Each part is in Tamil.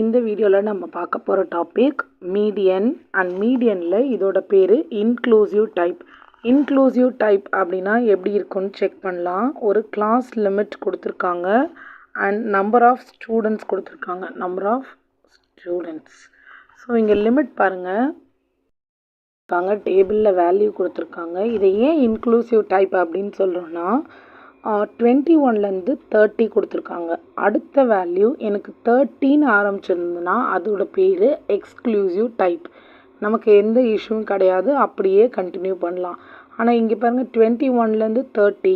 இந்த வீடியோவில் நம்ம பார்க்க போகிற டாபிக் மீடியன் அண்ட் மீடியனில் இதோட பேர் இன்க்ளூசிவ் டைப். இன்க்ளூசிவ் டைப் அப்படின்னா எப்படி இருக்குன்னு செக் பண்ணலாம். ஒரு கிளாஸ் லிமிட் கொடுத்துருக்காங்க அண்ட் நம்பர் ஆஃப் ஸ்டூடெண்ட்ஸ் கொடுத்துருக்காங்க. Number of students. ஸோ இங்கே லிமிட் பாருங்கள், டேபிளில் வேல்யூ கொடுத்துருக்காங்க. இதை ஏன் இன்க்ளூசிவ் டைப் அப்படின்னு சொல்கிறோன்னா 21லேருந்து 30 கொடுத்துருக்காங்க. அடுத்த வேல்யூ எனக்கு 13 ஆரம்பிச்சிருந்ததுன்னா அதோட பேர் எக்ஸ்க்ளூசிவ் டைப். நமக்கு எந்த இஷ்யூவும் கிடையாது, அப்படியே கண்டினியூ பண்ணலாம். ஆனால் இங்கே பாருங்கள் 21லேருந்து 30,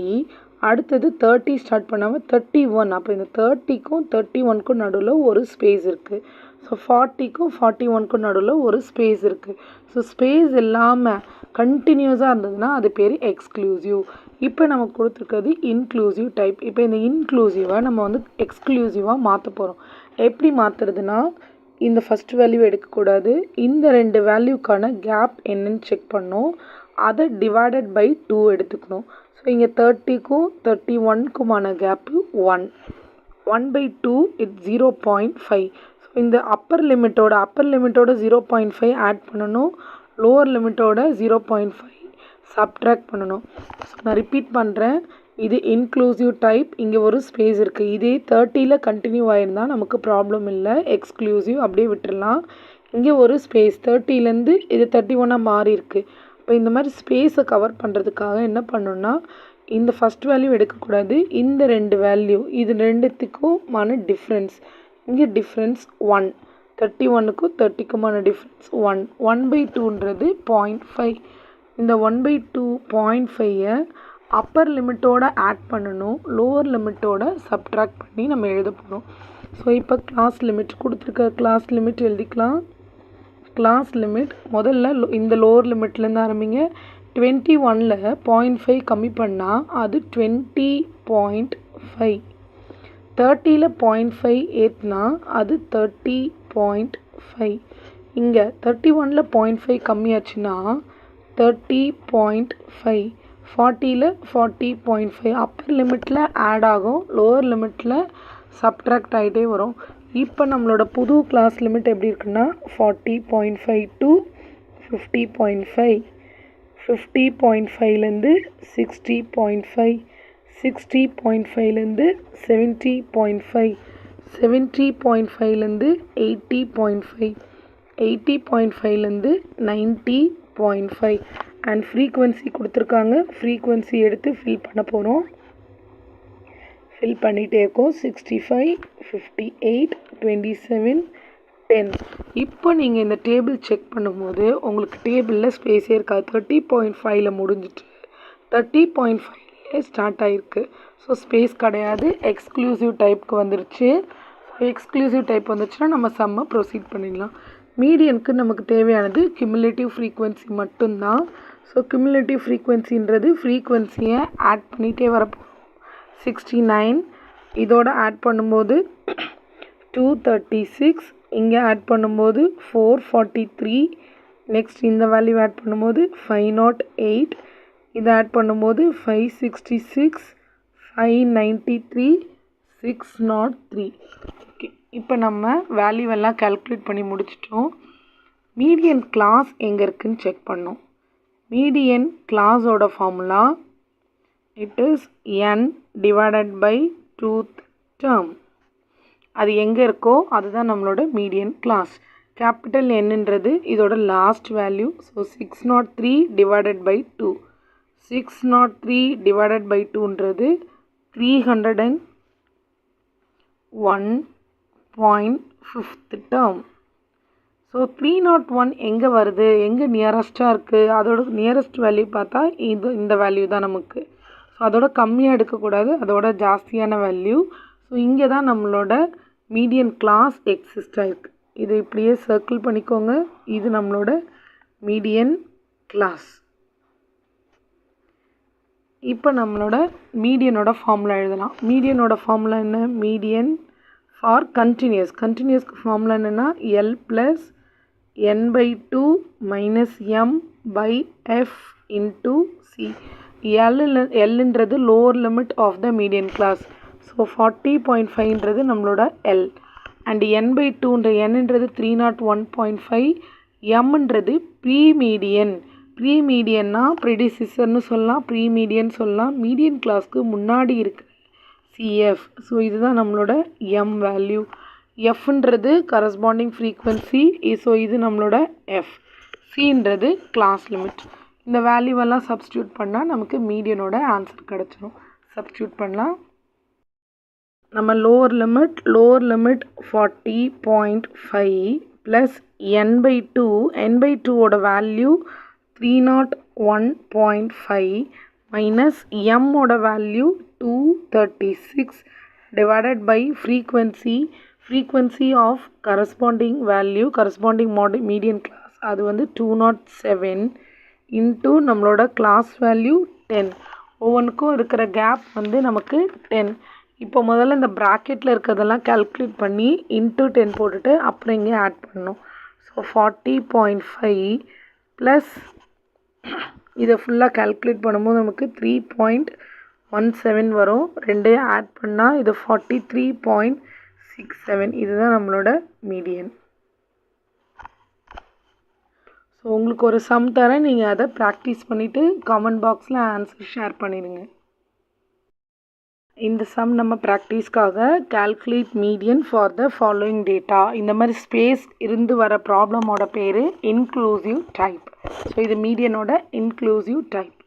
அடுத்தது 30 ஸ்டார்ட் பண்ணாமல் 31. அப்போ இந்த 30க்கும் 31க்கும் நடுவில் ஒரு ஸ்பேஸ் இருக்குது. ஸோ 40க்கும் 41க்கும் நடுவில் ஒரு ஸ்பேஸ் இருக்குது. ஸோ ஸ்பேஸ் இல்லாமல் கண்டினியூஸாக இருந்ததுன்னா அது பேர் எக்ஸ்க்ளூசிவ். இப்போ நமக்கு கொடுத்துருக்கிறது இன்க்ளூசிவ் டைப். இப்போ இந்த இன்க்ளூசிவாக நம்ம வந்து எக்ஸ்க்ளூசிவாக மாற்ற போகிறோம். எப்படி மாற்றுறதுனா, இந்த ஃபஸ்ட் வேல்யூ எடுக்கக்கூடாது, இந்த ரெண்டு வேல்யூக்கான கேப் என்னன்னு செக் பண்ணோம், அதை டிவைடட் பை 2 எடுத்துக்கணும். ஸோ இங்கே 30க்கும் 31க்குமான கேப்பு 1. 1/2 இட்ஸ் 0.5. ஸோ இந்த அப்பர் லிமிட்டோட 0.5 ஆட் பண்ணணும், லோவர் லிமிட்டோட 0.5 சப்ட்ராக்ட் பண்ணணும். ஸோ நான் ரிப்பீட் பண்ணுறேன், இது இன்க்ளூசிவ் டைப். இங்கே ஒரு ஸ்பேஸ் இருக்குது. இதே 30ல் கண்டினியூ ஆகிருந்தால் நமக்கு ப்ராப்ளம் இல்லை, எக்ஸ்க்ளூசிவ் அப்படியே விட்டுடலாம். இங்கே ஒரு ஸ்பேஸ் 30லேருந்து இது 31 மாறி இருக்குது. இப்போ இந்த மாதிரி ஸ்பேஸை கவர் பண்ணுறதுக்காக என்ன பண்ணணும்னா, இந்த ஃபஸ்ட் வேல்யூ எடுக்கக்கூடாது, இந்த ரெண்டு வேல்யூ இது ரெண்டுத்துக்குமான டிஃப்ரென்ஸ். இங்கே டிஃப்ரென்ஸ் 1, 31க்கும் 30க்குமான டிஃப்ரென்ஸ் 1. 1/2ன்றது 0.5. இந்த 1/2 0.5ஐ அப்பர் லிமிட்டோட ஆட் பண்ணணும், லோவர் லிமிட்டோட சப்ட்ராக்ட் பண்ணி நம்ம எழுத போகிறோம். ஸோ இப்போ கிளாஸ் லிமிட் கொடுத்துருக்க கிளாஸ் லிமிட் எழுதிக்கலாம். கிளாஸ் லிமிட் முதல்ல இந்த லோவர் லிமிட்லேருந்து ஆரம்பிங்க. 21ல் 0.5 கம்மி பண்ணால் அது 20.5. 30ல் 0.5 ஏற்றினா அது 30.5. இங்கே 31ல் 0.5 கம்மியாச்சுன்னா 30.5. 40ல் 40.5. அப்பர் லிமிட்டில் ஆட் ஆகும், லோவர் லிமிட்டில் சப்ட்ராக்ட் ஆகிட்டே வரும். இப்போ நம்மளோட புது கிளாஸ் லிமிட் எப்படி இருக்குன்னா 40.5 to 50.5. 50.5லேருந்து 60.5. 60.5லேருந்து 70.5. 70.5லேருந்து 80.5. 80.5லேருந்து 90.5. அண்ட் ஃப்ரீக்குவென்சி கொடுத்துருக்காங்க. ஃப்ரீக்குவென்சி எடுத்து ஃபில் பண்ண போகிறோம். ஃபில் பண்ணிகிட்டே இருக்கோம். 65, 58, 27, 10. இப்போ நீங்கள் இந்த டேபிள் செக் பண்ணும்போது உங்களுக்கு டேபிளில் ஸ்பேஸே இருக்காது. 30.5ல் முடிஞ்சிட்டு 30.5லே ஸ்டார்ட் ஆகிருக்கு. ஸோ ஸ்பேஸ் கிடையாது, எக்ஸ்க்ளூசிவ் டைப்புக்கு வந்துருச்சு. எக்ஸ்க்ளூசிவ் டைப் வந்துச்சுன்னா நம்ம சம்மை ப்ரொசீட் பண்ணிடலாம். மீடியனுக்கு நமக்கு தேவையானது கியூமுலேட்டிவ் ஃப்ரீக்குவென்சி மட்டும்தான். ஸோ கியூமுலேட்டிவ் ஃப்ரீக்குவென்சின்றது ஃப்ரீக்குவென்சியை ஆட் பண்ணிகிட்டே வரப்போம். 69 இதோட ஆட் பண்ணும்போது 236, இங்கே ஆட் பண்ணும்போது 443, நெக்ஸ்ட் இந்த வேல்யூ ஆட் பண்ணும்போது 508, இதை ஆட் பண்ணும்போது 566, 593, 603. ஓகே, இப்போ நம்ம வேல்யூ எல்லாம் கால்குலேட் பண்ணி முடிச்சிட்டோம். மீடியன் கிளாஸ் எங்கே இருக்குதுன்னு செக் பண்ணோம். மீடியன் கிளாஸோட formula it is n divided by 2th term. அது எங்கே இருக்கோ அதுதான் நம்மளோட மீடியன் கிளாஸ். கேபிட்டல் என்னன்றது இதோட last value. So 603 divided by 2. 603 divided by 2ன்றது 301.5th டேர்ம். ஸோ 301 எங்கே வருது, எங்கே நியரஸ்ட்டாக இருக்குது, அதோட நியரஸ்ட் வேல்யூ பார்த்தா இந்த வேல்யூ தான் நமக்கு. ஸோ அதோட கம்மியாக எடுக்கக்கூடாது, அதோட ஜாஸ்தியான வேல்யூ. ஸோ இங்கே தான் நம்மளோட மீடியன் கிளாஸ் எக்ஸிஸ்ட் ஆகிருக்கு. இது இப்படியே சர்க்கிள் பண்ணிக்கோங்க. இது நம்மளோட மீடியன் கிளாஸ். இப்போ நம்மளோட மீடியனோட ஃபார்முலா எழுதலாம். மீடியனோட ஃபார்முலா என்ன? Median for continuous. கண்டினியூஸ்க்கு ஃபார்முலா என்னென்னா L + n/2 - m/f into c. Lன்றது lower limit of the median class. So 40.5ன்றது நம்மளோட L அண்ட் n/2 nன்றது 301.5, mன்றது ப்ரீமீடியன். ப்ரீமீடியன்னா ப்ரெடிசிசர்னு சொல்லலாம், ப்ரீமீடியன் சொல்லலாம். மீடியன் கிளாஸ்க்கு முன்னாடி இருக்கு CF. ஸோ இதுதான் நம்மளோட m வேல்யூ. Fன்றது கரஸ்பாண்டிங் ஃப்ரீக்வன்சி. ஸோ இது நம்மளோட F. Cன்றது class limit. இந்த வேல்யூவெல்லாம் சப்ஸ்டியூட் பண்ணால் நமக்கு மீடியனோட ஆன்சர் கிடச்சிரும். சப்ஸ்டியூட் பண்ணலாம். நம்ம லோவர் லிமிட் 40.5 ப்ளஸ் n/2. n/2ஓட வேல்யூ 301.5 மைனஸ் mோட value 236 divided by frequency of corresponding median class அது வந்து 207 இன்ட்டு நம்மளோட கிளாஸ் வேல்யூ 10. ஒவ்வொன்றுக்கும் இருக்கிற கேப் வந்து நமக்கு 10. இப்போ முதல்ல இந்த ப்ராக்கெட்டில் இருக்கிறதெல்லாம் கால்குலேட் பண்ணி இன்ட்டு 10 போட்டுட்டு அப்புறம் இங்கே ஆட் பண்ணணும். ஸோ 40.5 ப்ளஸ் இதை ஃபுல்லாக கால்குலேட் பண்ணும்போது நமக்கு 3.17 வரும். ரெண்டையும் ஆட் பண்ணால் இது 43.67. இதுதான் நம்மளோட மீடியன். ஸோ உங்களுக்கு ஒரு சம் தரேன், நீங்கள் அதை ப்ராக்டிஸ் பண்ணிவிட்டு கமெண்ட் பாக்ஸில் ஆன்சர் ஷேர் பண்ணிடுங்க. இந்த சம் நம்ம ப்ராக்டிஸ்க்காக calculate median for the following data. இந்த மாதிரி ஸ்பேஸ் இருந்து வர ப்ராப்ளமோட பேர் இன்க்ளூசிவ் டைப். ஸோ இது மீடியனோட இன்க்ளூசிவ் டைப்.